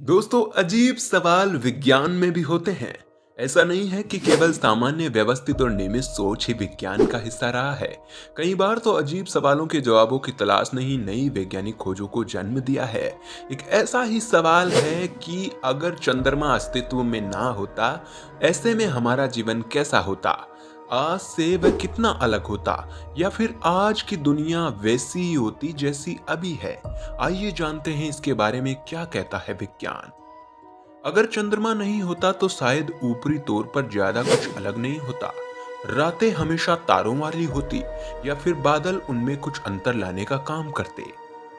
दोस्तों, अजीब सवाल विज्ञान में भी होते हैं। ऐसा नहीं है कि केवल सामान्य व्यवस्थित और नियमित सोच ही विज्ञान का हिस्सा रहा है। कई बार तो अजीब सवालों के जवाबों की तलाश ने ही नई वैज्ञानिक खोजों को जन्म दिया है। एक ऐसा ही सवाल है कि अगर चंद्रमा अस्तित्व में ना होता, ऐसे में हमारा जीवन कैसा होता? आज से वह कितना अलग होता, या फिर आज की दुनिया वैसी ही होती जैसी अभी है? आइए जानते हैं इसके बारे में क्या कहता है विज्ञान। अगर चंद्रमा नहीं होता तो शायद ऊपरी तौर पर ज्यादा कुछ अलग नहीं होता। रातें हमेशा तारों वाली होती, या फिर बादल उनमें कुछ अंतर लाने का काम करते।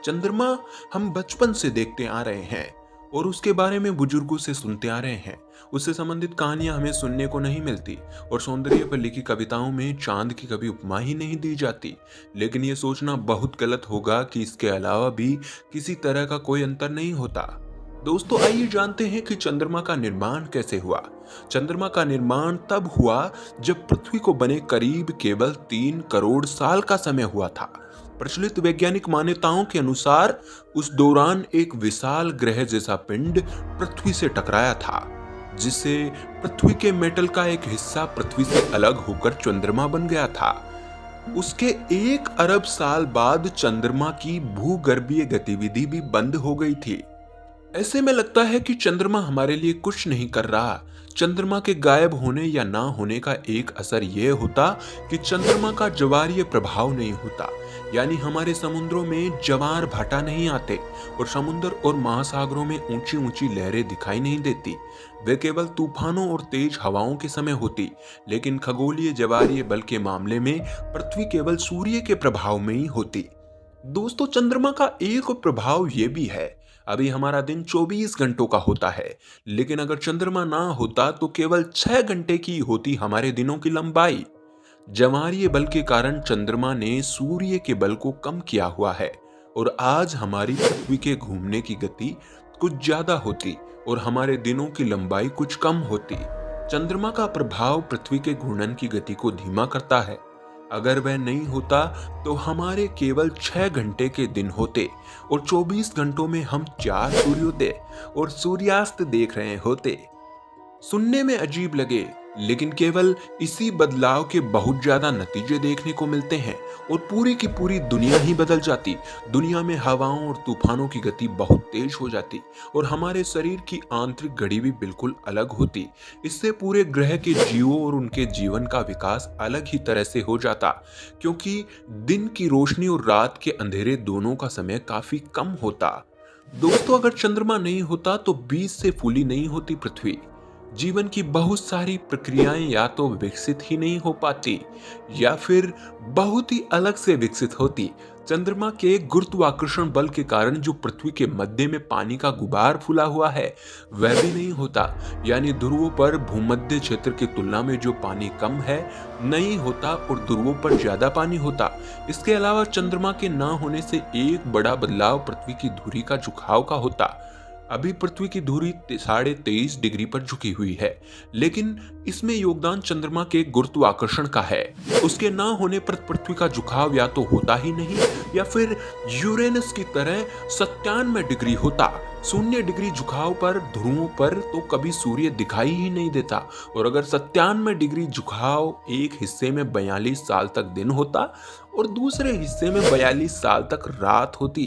चंद्रमा हम बचपन से देखते आ रहे हैं और उसके बारे में बुजुर्गों से सुनते आ रहे हैं। उससे संबंधित कहानियां हमें सुनने को नहीं मिलती, और सौंदर्य पर लिखी कविताओं में चांद की कभी उपमा ही नहीं दी जाती। लेकिन यह सोचना बहुत गलत होगा कि इसके अलावा भी किसी तरह का कोई अंतर नहीं होता। दोस्तों, आइए जानते हैं कि चंद्रमा का निर्माण कैसे हुआ। चंद्रमा का निर्माण तब हुआ जब पृथ्वी को बने करीब केवल 3 करोड़ साल का समय हुआ था। प्रचलित वैज्ञानिक मान्यताओं के अनुसार उस दौरान एक विशाल ग्रह जैसा पिंड पृथ्वी से टकराया था, जिससे पृथ्वी के मेटल का एक हिस्सा पृथ्वी से अलग होकर चंद्रमा बन गया था। उसके 1 अरब साल बाद चंद्रमा की भूगर्भीय गतिविधि भी बंद हो गई थी। ऐसे में लगता है कि चंद्रमा हमारे लिए कुछ नहीं कर रहा। चंद्रमा के गायब होने या ना होने का एक असर यह होता कि चंद्रमा का ज्वारीय प्रभाव नहीं होता, यानी हमारे समुद्रों में ज्वार भाटा नहीं आते और समुद्र और महासागरों में ऊंची ऊंची लहरें दिखाई नहीं देती। वे केवल तूफानों और तेज हवाओं के समय होती। लेकिन खगोलीय ज्वारीय बल के मामले में पृथ्वी केवल सूर्य के प्रभाव में ही होती। दोस्तों, चंद्रमा का एक प्रभाव यह भी है, अभी हमारा दिन 24 घंटों का होता है, लेकिन अगर चंद्रमा ना होता तो केवल 6 घंटे की होती हमारे दिनों की लंबाई। ज्वारीय बल के कारण चंद्रमा ने सूर्य के बल को कम किया हुआ है, और आज हमारी पृथ्वी के घूमने की गति कुछ ज्यादा होती और हमारे दिनों की लंबाई कुछ कम होती। चंद्रमा का प्रभाव पृथ्वी के घूर्णन की गति को धीमा करता है। अगर वह नहीं होता तो हमारे केवल 6 घंटे के दिन होते, और 24 घंटों में हम 4 सूर्योदय और सूर्यास्त देख रहे होते। सुनने में अजीब लगे, लेकिन केवल इसी बदलाव के बहुत ज्यादा नतीजे देखने को मिलते हैं, और पूरी की पूरी दुनिया ही बदल जाती। दुनिया में हवाओं और तूफानों की गति बहुत तेज हो जाती, और हमारे शरीर की आंतरिक घड़ी भी बिल्कुल अलग होती। इससे पूरे ग्रह के जीवों और उनके जीवन का विकास अलग ही तरह से हो जाता, क्योंकि दिन की रोशनी और रात के अंधेरे दोनों का समय काफी कम होता। दोस्तों, अगर चंद्रमा नहीं होता तो बीज से फूली नहीं होती पृथ्वी। जीवन की बहुत सारी प्रक्रियाएं या तो विकसित ही नहीं हो पाती, या फिर बहुत ही अलग से विकसित होती। चंद्रमा के गुरुत्वाकर्षण बल के कारण जो पृथ्वी के मध्य में पानी का गुबार फूला हुआ है, वह भी नहीं होता, यानी ध्रुवों पर भूमध्य क्षेत्र की तुलना में जो पानी कम है नहीं होता, और ध्रुवों पर ज्यादा पानी होता। इसके अलावा चंद्रमा के ना होने से एक बड़ा बदलाव पृथ्वी की धुरी का झुकाव का होता। अभी पृथ्वी की धुरी 23.5 डिग्री पर झुकी हुई है, लेकिन इसमें योगदान चंद्रमा के गुरुत्वाकर्षण का है। उसके ना होने पर पृथ्वी का झुकाव या तो होता ही नहीं, या फिर यूरेनस की तरह 97 डिग्री होता। 0 डिग्री झुकाव पर ध्रुवों पर तो कभी सूर्य दिखाई ही नहीं देता, और अगर 97 डिग्री झुकाव एक हिस्से में 42 साल तक दिन होता और दूसरे हिस्से में 42 साल तक रात होती,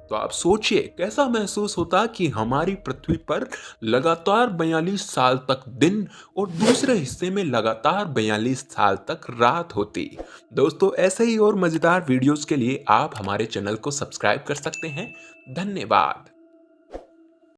तो आप सोचिए कैसा महसूस होता कि हमारी पृथ्वी पर लगातार 42 साल तक दिन और दूसरे हिस्से में लगातार 42 साल तक रात होती। दोस्तों, ऐसे ही और मजेदार वीडियोस के लिए आप हमारे चैनल को सब्सक्राइब कर सकते हैं। धन्यवाद।